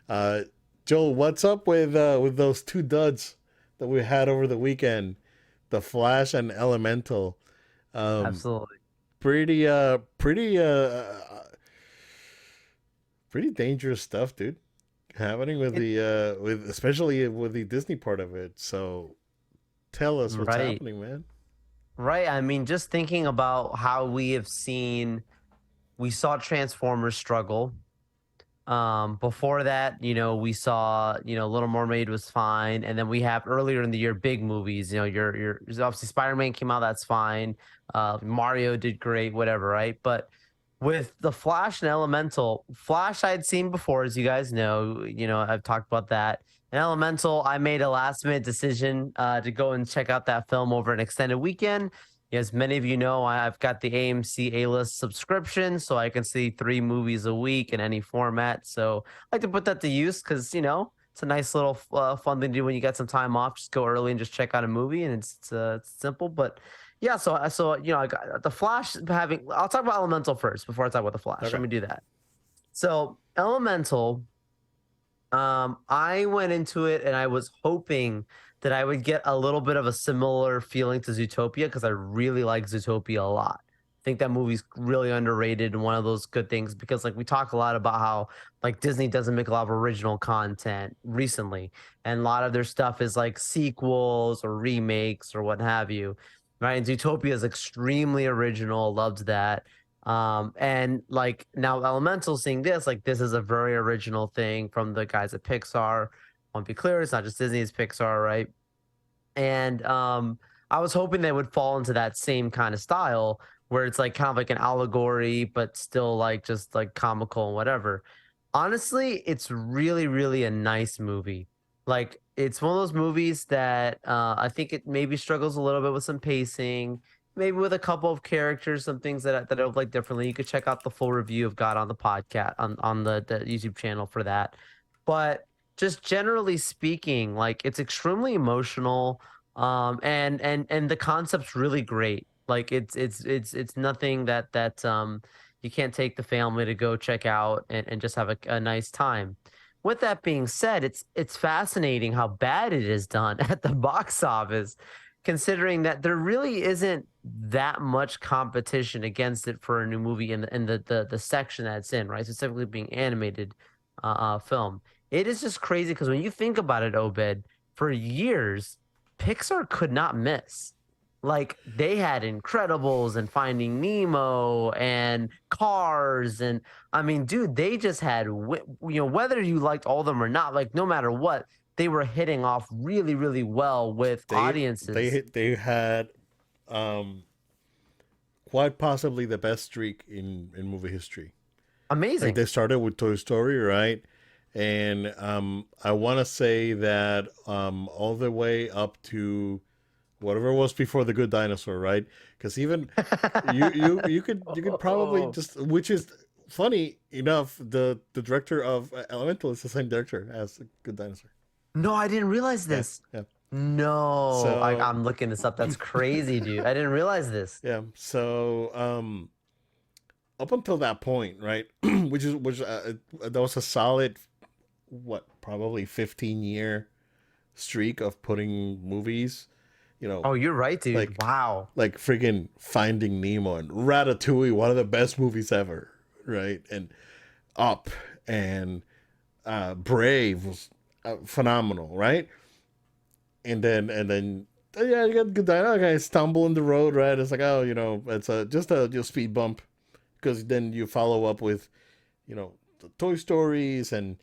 Uh, Joel, what's up with those two duds that we had over the weekend? The Flash and Elemental. Um, Absolutely. pretty dangerous stuff, dude. Happening with It, with especially with the Disney part of it. So tell us what's right. happening, man. Right. I mean, just thinking about how we saw Transformers struggle. Before that, we saw, Little Mermaid was fine. And then we have earlier in the year big movies, your obviously Spider-Man came out, that's fine. Mario did great, whatever, right? But with the Flash and Elemental, Flash I'd seen before, as you guys know, I've talked about that. And Elemental, I made a last minute decision to go and check out that film over an extended weekend. As many of you know, I've got the AMC A-list subscription, so I can see 3 movies a week in any format. So I like to put that to use because it's a nice little fun thing to do when you got some time off. Just go early and just check out a movie, and it's simple. But yeah, I got the Flash having. I'll talk about Elemental first before I talk about the Flash. Let Okay. me do that. So Elemental, I went into it and I was hoping that I would get a little bit of a similar feeling to Zootopia because I really like Zootopia a lot. I think that movie's really underrated and one of those good things because like we talk a lot about how like Disney doesn't make a lot of original content recently, and a lot of their stuff is like sequels or remakes or what have you. Right. And Zootopia is extremely original, loved that. And like now Elemental seeing this, like this is a very original thing from the guys at Pixar. I want to be clear, it's not just Disney, it's Pixar, right? And I was hoping they would fall into that same kind of style where it's like kind of like an allegory, but still like just like comical and whatever. Honestly, it's really, really a nice movie. Like it's one of those movies that I think it maybe struggles a little bit with some pacing, maybe with a couple of characters, some things that I would like differently. You could check out the full review I've got on the podcast on the YouTube channel for that. But just generally speaking, like it's extremely emotional, and the concept's really great. Like it's nothing that you can't take the family to go check out and just have a nice time. With that being said, it's fascinating how bad it is done at the box office, considering that there really isn't that much competition against it for a new movie in the section that it's in, right? Specifically being animated film. It is just crazy because when you think about it, Obed, for years, Pixar could not miss. Like they had Incredibles and Finding Nemo and Cars, and I mean, dude, they just had whether you liked all of them or not, like no matter what, they were hitting off really, really well with audiences. They had um quite possibly the best streak in movie history. Like Amazing. they started with Toy Story, right? And I want to say that all the way up to whatever was before the Good Dinosaur, right? Because even you could probably Oh, just, which is funny enough, the director of Elemental is the same director as the Good Dinosaur. no, I didn't realize Yeah, this. yeah. No, So I'm looking this up. That's crazy, dude. I didn't realize this. yeah, so up until that point, right, which that was a solid, what, probably 15-year streak of putting movies, you know, Oh, you're right, dude. like Wow. like friggin' Finding Nemo and Ratatouille, one of the best movies ever, right? And Up and Brave was phenomenal, right? And then yeah, you got good dialogue. I stumble in the road, right? It's like, oh, it's just a speed bump, because then you follow up with, the Toy Stories and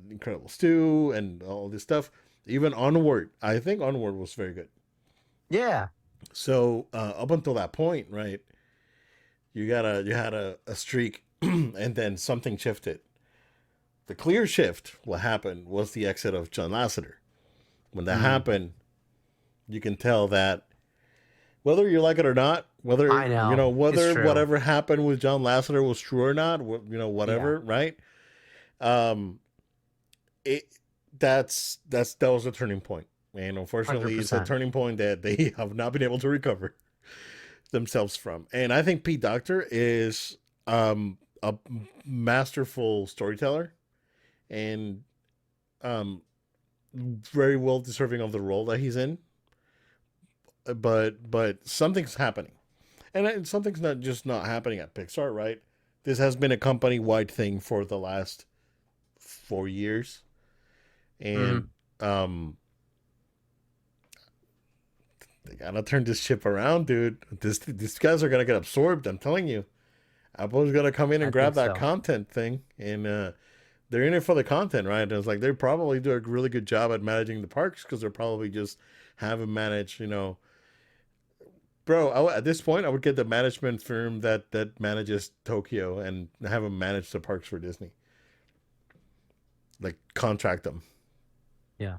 Incredible Stew and all this stuff. Even Onward, I think Onward was very good. Yeah. So up until that point, right, you had a streak, and then something shifted. The clear shift, what happened was the exit of John Lasseter. When that Mm, happened, you can tell that whether you like it or not, whether I know. It's whether true. whatever happened with John Lasseter was true or not, Yeah. whatever, right? Um, it that was a turning point, and unfortunately, it's a 100%. turning point that they have not been able to recover themselves from. And I think Pete Doctor is a masterful storyteller, and um, very well deserving of the role that he's in. But something's happening, and something's not just not happening at Pixar, right? This has been a company wide thing for the last 4 years, and Mhm. um, they gotta turn this ship around, dude. These guys are gonna get absorbed. I'm telling you, Apple's gonna come in I and grab think that so. content thing, and they're in it for the content, right? And it's like they probably do a really good job at managing the parks because they're probably just haven't managed, bro. At this point, I would get the management firm that manages Tokyo and have them manage the parks for Disney, like contract them, Yeah.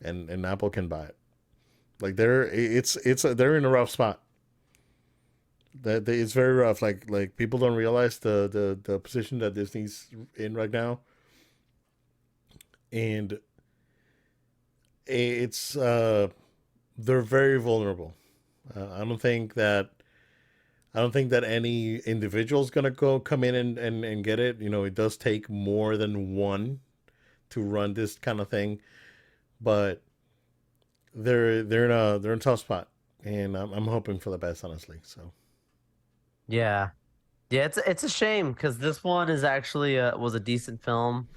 and Apple can buy it. Like they're in a rough spot. It's very rough. Like people don't realize the position that Disney's in right now, and it's they're very vulnerable. I don't think that any individual is gonna go come in and get it. It does take more than one to run this kind of thing, but they're in a tough spot, and I'm hoping for the best, honestly. So Yeah. Yeah, it's a shame because this one is actually was a decent film.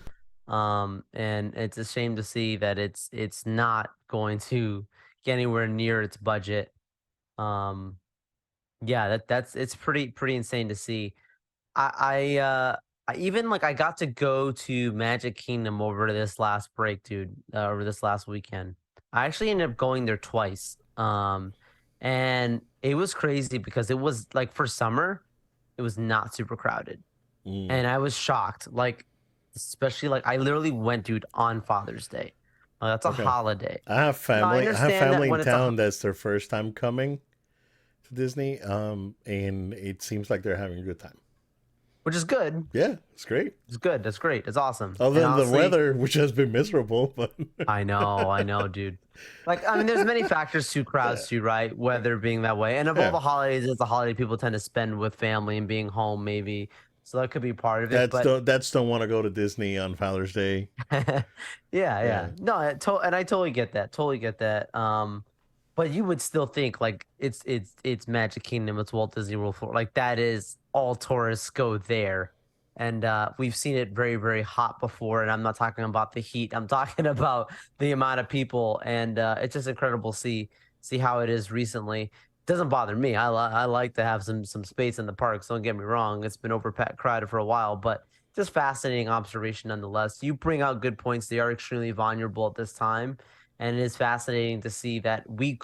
And it's a shame to see that it's not going to get anywhere near its budget. Um, yeah, that's it's pretty insane to see. I even like I got to go to Magic Kingdom over this last break, dude, over this last weekend. I actually ended up going there twice. And it was crazy because it was like for summer, it was not super crowded. mm, And I was shocked. Like, especially like I literally went, dude, on Father's Day. That's a okay. holiday. I have Now I family. I have understand that family in when it's a town that's their first time coming to Disney. And it seems like they're having a good time. which is good. Yeah, it's great. It's good. That's great. It's awesome. Other And than the honestly, weather, which has been miserable, but I know, dude. Like, I mean, there's many factors to yeah, crowds too, right? Weather being that way. And of all yeah. the holidays, it's a holiday people tend to spend with family and being home, maybe. So that could be part of it. But That's don't want to go to Disney on Father's Day. yeah, Yeah. yeah. No, and I totally get that. Totally get that. But you would still think like it's Magic Kingdom, it's Walt Disney World for like that is all tourists go there. And we've seen it very, very hot before. And I'm not talking about the heat. I'm talking about the amount of people. And it's just incredible see how it is recently. Doesn't bother me. I like to have some space in the parks. Don't get me wrong. It's been crowded for a while, but just fascinating observation nonetheless. You bring out good points. They are extremely vulnerable at this time. And it is fascinating to see that we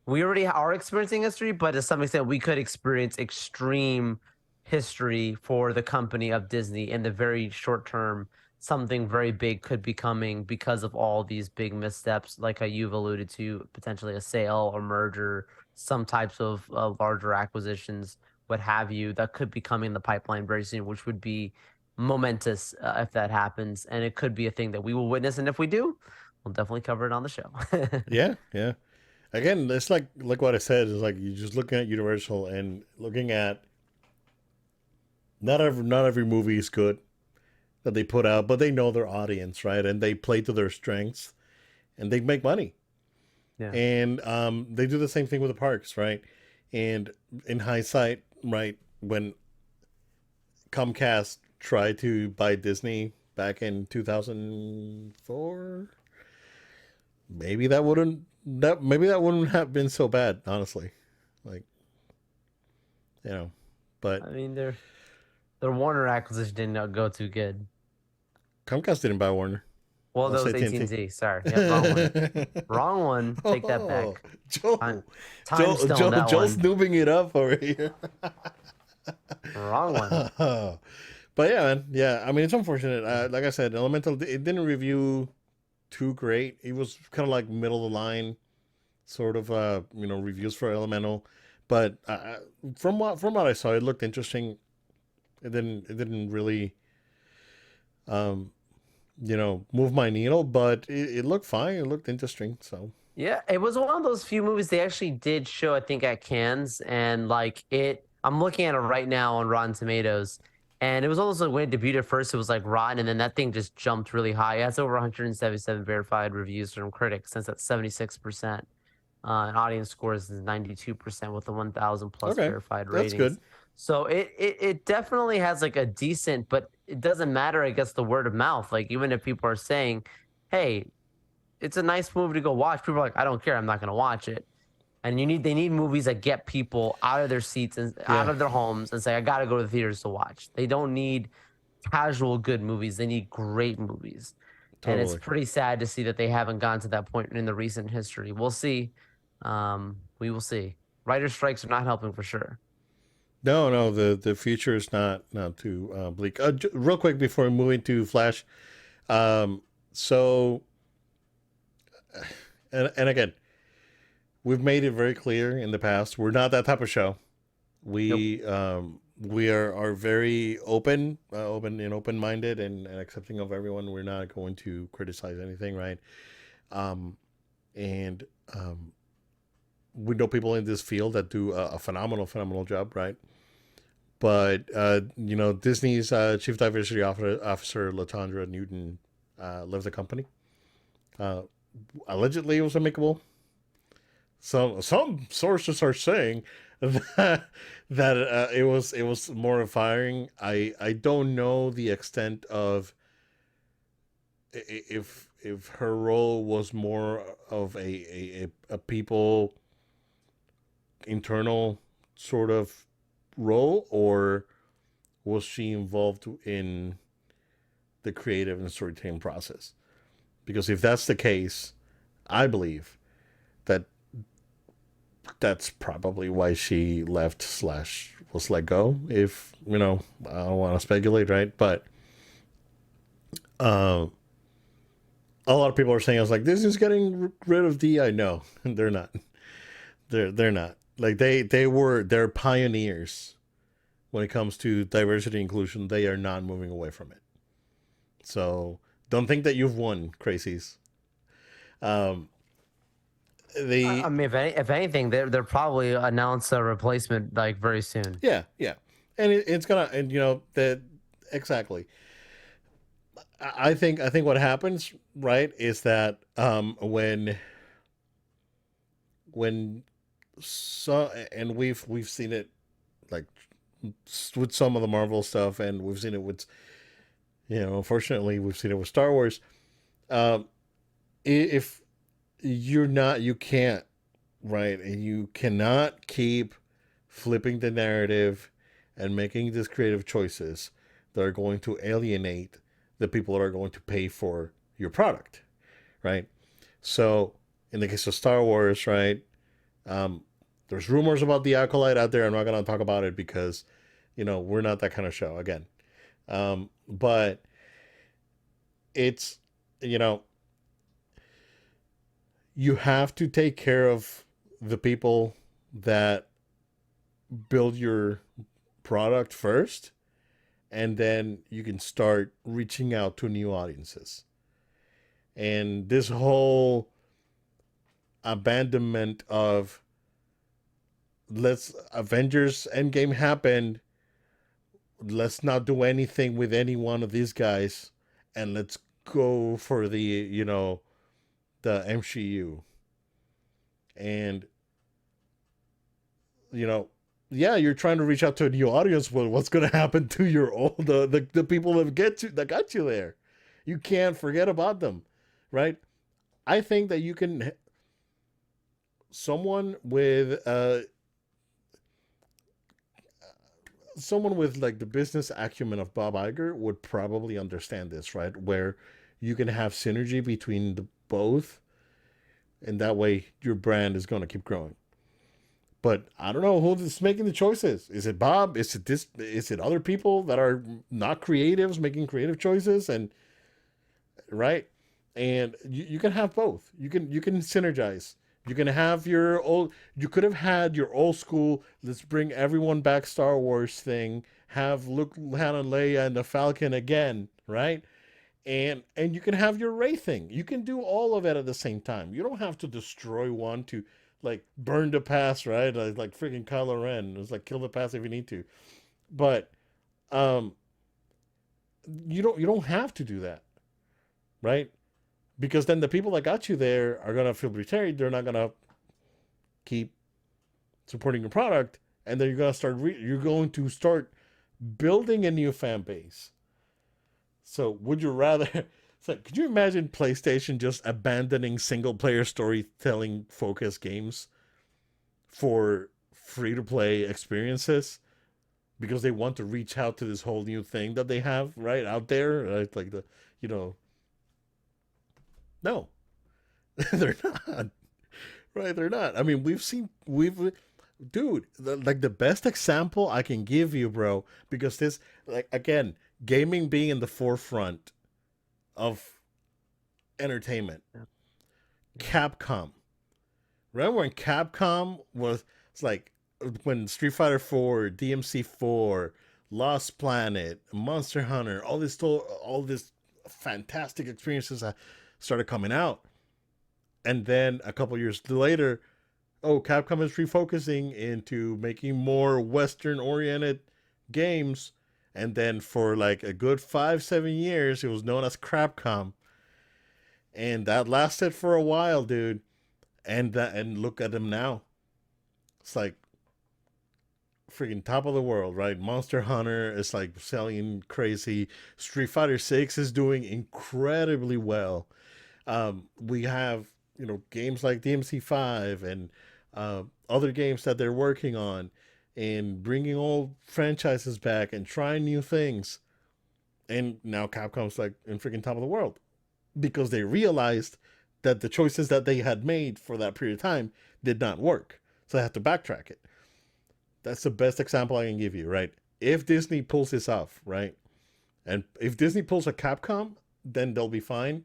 already are experiencing history, but to some extent, we could experience extreme history for the company of Disney in the very short term. Something very big could be coming because of all these big missteps, like how you've alluded to, potentially a sale or merger, some types of larger acquisitions, what have you, that could be coming in the pipeline very soon, which would be momentous if that happens. And it could be a thing that we will witness. And if we do, we'll definitely cover it on the show. Yeah, yeah. Again, it's like what I said, is like you're just looking at Universal and looking at not every movie is good that they put out, but they know their audience, right? And they play to their strengths and they make money. Yeah. And they do the same thing with the parks, right? And in hindsight, right, when Comcast tried to buy Disney back in 2004, maybe that wouldn't have been so bad, honestly. Like, you know, but I mean, their Warner acquisition didn't go too good. Comcast didn't buy Warner. Well, That that was was AT&T. AT&T. Sorry. Yep, wrong one. Wrong one. Take that Oh, back. Time, Joe, time stone that Joe's one. snooping it up over here. Wrong one. But yeah, man. Yeah, I mean, it's unfortunate. Like I said, Elemental, it didn't review too great. It was kind of like middle of the line sort of reviews for Elemental. But from what I saw, it looked interesting. It didn't really um move my needle, but it looked fine. It looked interesting. So Yeah, it was one of those few movies they actually did show, I think, at Cannes, and like I'm looking at it right now on Rotten Tomatoes. And it was also when it debuted at first, it was like rotten, and then that thing just jumped really high. It has over 177 verified reviews from critics, since that's 76%. And audience scores is 92% with the 1,000 plus Okay, verified that's ratings. good. So it definitely has like a decent, but it doesn't matter. I guess the word of mouth, like even if people are saying, "Hey, it's a nice movie to go watch," people are like, "I don't care. I'm not going to watch it." And they need movies that get people out of their seats and out Yeah, of their homes and say, "I got to go to the theaters to watch." They don't need casual good movies. They need great movies. And it's totally. pretty sad to see that they haven't gotten to that point in the recent history. We'll see. We will see. Writer strikes are not helping for sure. No, no, the future is not too bleak. Real quick before moving to Flash, um, so and again, we've made it very clear in the past we're not that type of show. Nope. We are very open, open minded and accepting of everyone. We're not going to criticize anything, right? Um, and we know people in this field that do a phenomenal job, right? But Disney's chief diversity officer Latondra Newton left the company. Uh, Allegedly, it was amicable. Some sources are saying that it was more of firing. I don't know the extent of if her role was more of a people internal sort of role, or was she involved in the creative and storytelling process? Because if that's the case, I believe that that's probably why she left slash was let go. If I don't want to speculate, right? But uh, a lot of people are saying, I was like, this is getting rid of DI. No, they're not. They're not. Like they're pioneers when it comes to diversity and inclusion. They are not moving away from it. So don't think that you've won, crazies. Um, I the mean, if anything, they're probably announce a replacement like very soon. Yeah, yeah, and it's gonna, and that exactly. I think what happens, right, is that when so and we've seen it, like, with some of the Marvel stuff, and we've seen it with, unfortunately we've seen it with Star Wars. Um, if you can't, right, and you cannot keep flipping the narrative and making these creative choices that are going to alienate the people that are going to pay for your product, right? So, in the case of Star Wars, right, um, there's rumors about the Acolyte out there. I'm not going to talk about it because, we're not that kind of show again. But it's, you know, you have to take care of the people that build your product first, and then you can start reaching out to new audiences. And this whole abandonment of, let's Avengers Endgame happened, let's not do anything with any one of these guys, and let's go for the MCU. And you know yeah, you're trying to reach out to a new audience, but what's going to happen to your old the people that got you there? You can't forget about them, right? I think that you can, someone with someone with like the business acumen of Bob Iger would probably understand this, right? Where you can have synergy between the both, and that way your brand is going to keep growing. But I don't know who's making the choices. Is it Bob? Is it this? Is it other people that are not creatives making creative choices? And right, and you can have both. You can synergize. You can have your old. You could have had your old school. Let's bring everyone back. Star Wars thing. Have Luke, Han, and Leia and the Falcon again. Right, and you can have your Ray thing. You can do all of it at the same time. You don't have to destroy one to like burn the past, right? Like freaking Kylo Ren. It's like kill the past if you need to. But you don't have to do that, right? Because then the people that got you there are gonna feel betrayed. They're not gonna keep supporting your product, and then you're going to start building a new fan base. So would you rather? So could you imagine PlayStation just abandoning single player storytelling focused games for free to play experiences because they want to reach out to this whole new thing that they have right out there, right? Like the, you know, no, they're not. Right, they're not. I mean, dude, like the best example I can give you, bro, because this, like, again, gaming being in the forefront of entertainment. Yeah. Capcom. Remember when Capcom was, it's like when Street Fighter 4, DMC 4, Lost Planet, Monster Hunter, all this fantastic experiences started coming out. And then a couple years later, oh, Capcom is refocusing into making more Western oriented games. And then for like a good 5-7 years, it was known as Crapcom. And that lasted for a while, dude. And look at them now. It's like freaking top of the world, right? Monster Hunter is like selling crazy. Street Fighter 6 is doing incredibly well. We have, games like DMC5 and other games that they're working on and bringing old franchises back and trying new things. And now Capcom's like in freaking top of the world because they realized that the choices that they had made for that period of time did not work. So they had to backtrack it. That's the best example I can give you, right? If Disney pulls this off, right? And if Disney pulls a Capcom, then they'll be fine.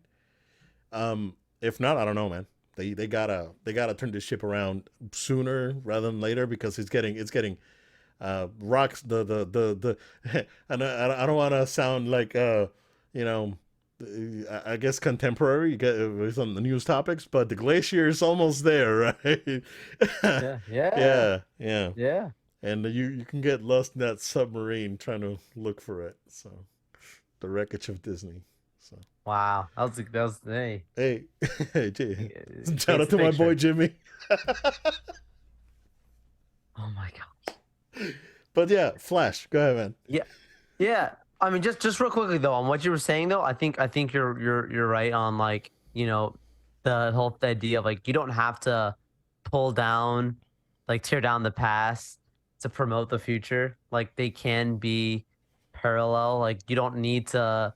If not, I don't know, man. They gotta turn this ship around sooner rather than later because it's getting rocks the and I don't want to sound like I guess contemporary with on the news topics, but the glacier is almost there, right? Yeah, Yeah, yeah. yeah. And you can get lost in that submarine trying to look for it. So the wreckage of Disney. So Wow, that was hey. hey, hey, Jay. Shout Paints out the to my boy picture. Jimmy. Oh my god. But yeah, Flash. Go ahead, man. Yeah, yeah. I mean, just real quickly though, on what you were saying though, I think you're right on like the whole idea of like you don't have to pull down, like tear down the past to promote the future. Like they can be parallel. Like you don't need to.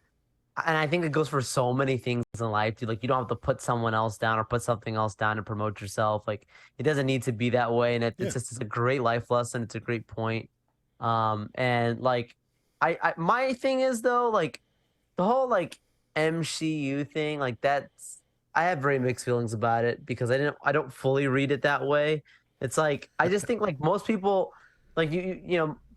And I think it goes for so many things in life, dude. Like you don't have to put someone else down or put something else down to promote yourself. Like it doesn't need to be that way. And it's Yeah, just it's a great life lesson. It's a great point. And like I my thing is though, like the whole like MCU thing, like that's I have very mixed feelings about it because I don't fully read it that way. It's like I just think like most people like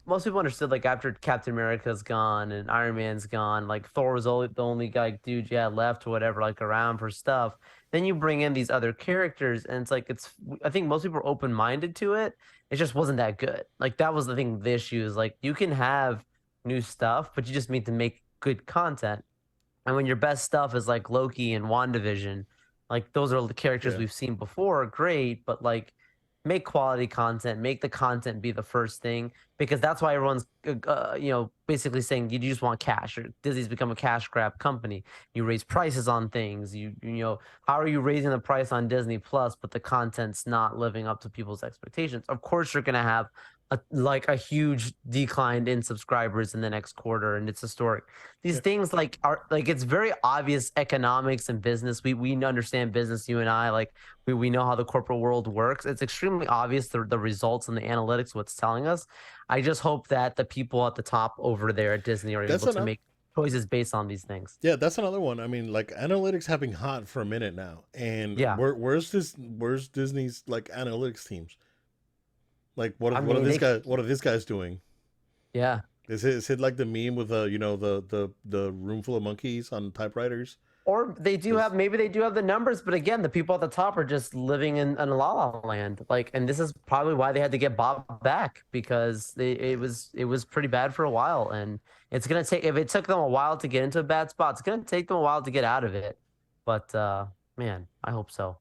most people understood like after Captain America's gone and Iron Man's gone, like Thor was the only guy dude you had left or whatever, like around for stuff. Then you bring in these other characters and it's like I think most people are open minded to it. It just wasn't that good. Like that was the thing, the issue is like you can have new stuff, but you just need to make good content. And when your best stuff is like Loki and WandaVision, like those are the characters yeah, we've seen before, great, but like make quality content, make the content be the first thing because that's why everyone's basically saying you just want cash or Disney's become a cash grab company. You raise prices on things. How are you raising the price on Disney Plus but the content's not living up to people's expectations? Of course you're going to have a huge decline in subscribers in the next quarter and it's historic. These yeah, things like are like it's very obvious economics and business. We understand business, you and I, like we know how the corporate world works. It's extremely obvious the results and the analytics, what's telling us. I just hope that the people at the top over there at Disney are that's able to enough. make choices based on these things. Yeah, that's another one. I mean, like analytics have been hot for a minute now, and Yeah. where's Disney's like analytics teams? Like, I what are mean, what are these guys doing? yeah. Is it like the meme with the room full of monkeys on typewriters? Or they do have, maybe they do have the numbers, but again, the people at the top are just living in La La Land. Like, and this is probably why they had to get Bob back, because it was pretty bad for a while, and it's gonna take, if it took them a while to get into a bad spot, it's gonna take them a while to get out of it. But man, I hope so.